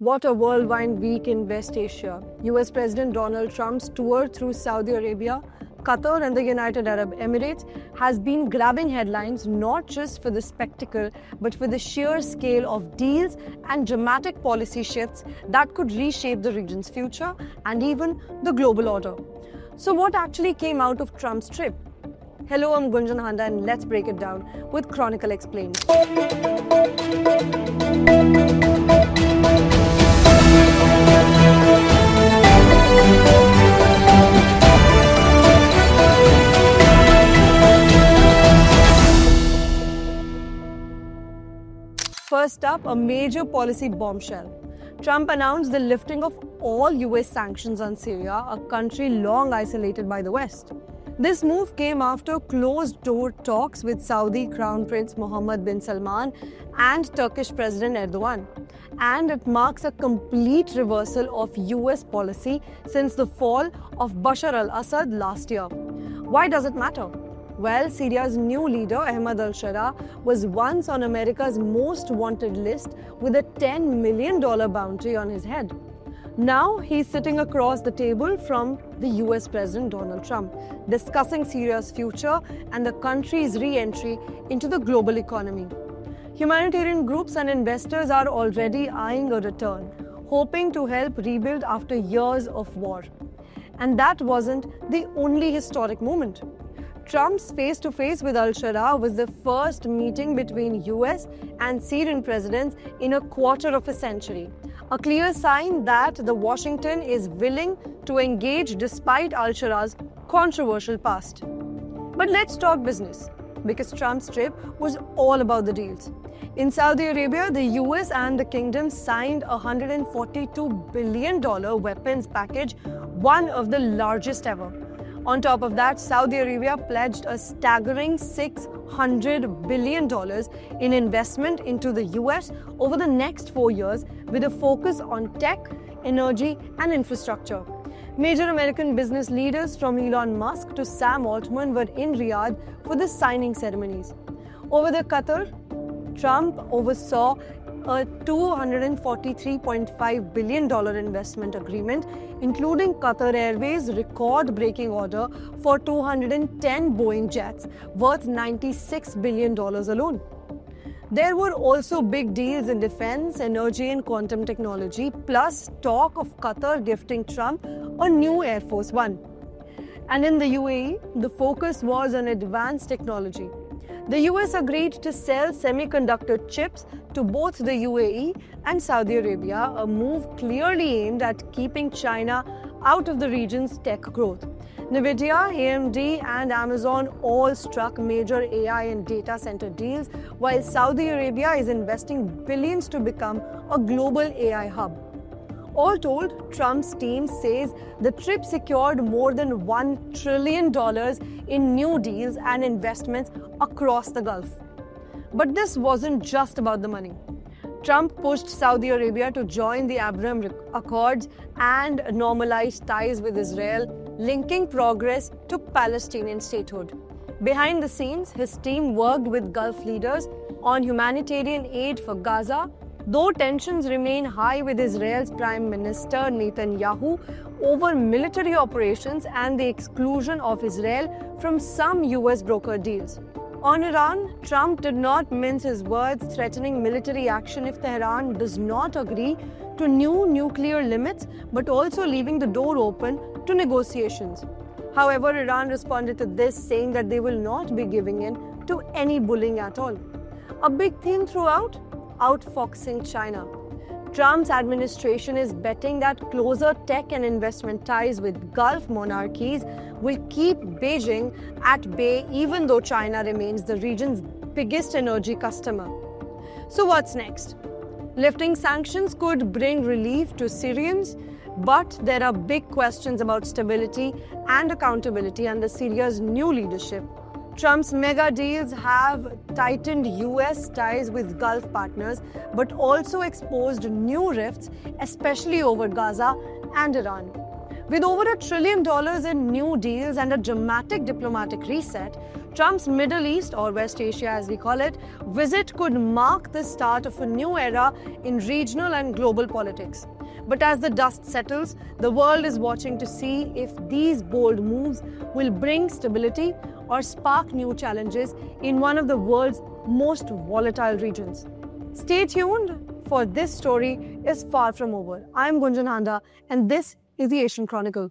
What a whirlwind week in West Asia. US President Donald Trump's tour through Saudi Arabia, Qatar, and the United Arab Emirates has been grabbing headlines not just for the spectacle, but for the sheer scale of deals and dramatic policy shifts that could reshape the region's future and even the global order. So, what actually came out of Trump's trip? Hello, I'm Gunjan Handa, and let's break it down with Chronicle Explained. First up, a major policy bombshell. Trump announced the lifting of all US sanctions on Syria, a country long isolated by the West. This move came after closed-door talks with Saudi Crown Prince Mohammed bin Salman and Turkish President Erdogan. And it marks a complete reversal of US policy since the fall of Bashar al-Assad last year. Why does it matter? Well, Syria's new leader, Ahmad al-Sharaa, was once on America's most wanted list with a $10 million bounty on his head. Now, he's sitting across the table from the US President Donald Trump, discussing Syria's future and the country's re-entry into the global economy. Humanitarian groups and investors are already eyeing a return, hoping to help rebuild after years of war. And that wasn't the only historic moment. Trump's face-to-face with al-Sharaa was the first meeting between US and Syrian presidents in a quarter of a century, a clear sign that the Washington is willing to engage despite al-Sharaa's controversial past. But let's talk business, because Trump's trip was all about the deals. In Saudi Arabia, the US and the kingdom signed a $142 billion weapons package, one of the largest ever. On top of that, Saudi Arabia pledged a staggering $600 billion in investment into the US over the next 4 years, with a focus on tech, energy, and infrastructure. Major American business leaders from Elon Musk to Sam Altman were in Riyadh for the signing ceremonies. Over the Qatar, Trump oversaw a $243.5 billion investment agreement, including Qatar Airways' record-breaking order for 210 Boeing jets, worth $96 billion alone. There were also big deals in defense, energy, and quantum technology, plus talk of Qatar gifting Trump a new Air Force One. And in the UAE, the focus was on advanced technology. The US agreed to sell semiconductor chips to both the UAE and Saudi Arabia, a move clearly aimed at keeping China out of the region's tech growth. Nvidia, AMD, and Amazon all struck major AI and data center deals, while Saudi Arabia is investing billions to become a global AI hub. All told, Trump's team says the trip secured more than $1 trillion in new deals and investments across the Gulf. But this wasn't just about the money. Trump pushed Saudi Arabia to join the Abraham Accords and normalize ties with Israel, linking progress to Palestinian statehood. Behind the scenes, his team worked with Gulf leaders on humanitarian aid for Gaza, though tensions remain high with Israel's Prime Minister Netanyahu over military operations and the exclusion of Israel from some US brokered deals. On Iran, Trump did not mince his words, threatening military action if Tehran does not agree to new nuclear limits, but also leaving the door open to negotiations. However, Iran responded to this, saying that they will not be giving in to any bullying at all. A big theme throughout? Outfoxing China. Trump's administration is betting that closer tech and investment ties with Gulf monarchies will keep Beijing at bay, even though China remains the region's biggest energy customer. So what's next? Lifting sanctions could bring relief to Syrians, but there are big questions about stability and accountability under Syria's new leadership. Trump's mega deals have tightened US ties with Gulf partners, but also exposed new rifts, especially over Gaza and Iran. With over $1 trillion in new deals and a dramatic diplomatic reset, Trump's Middle East, or West Asia as we call it, visit could mark the start of a new era in regional and global politics. But as the dust settles, the world is watching to see if these bold moves will bring stability or spark new challenges in one of the world's most volatile regions. Stay tuned, for this story is far from over. I'm Gunjan Handa, and this is the Asian Chronicle.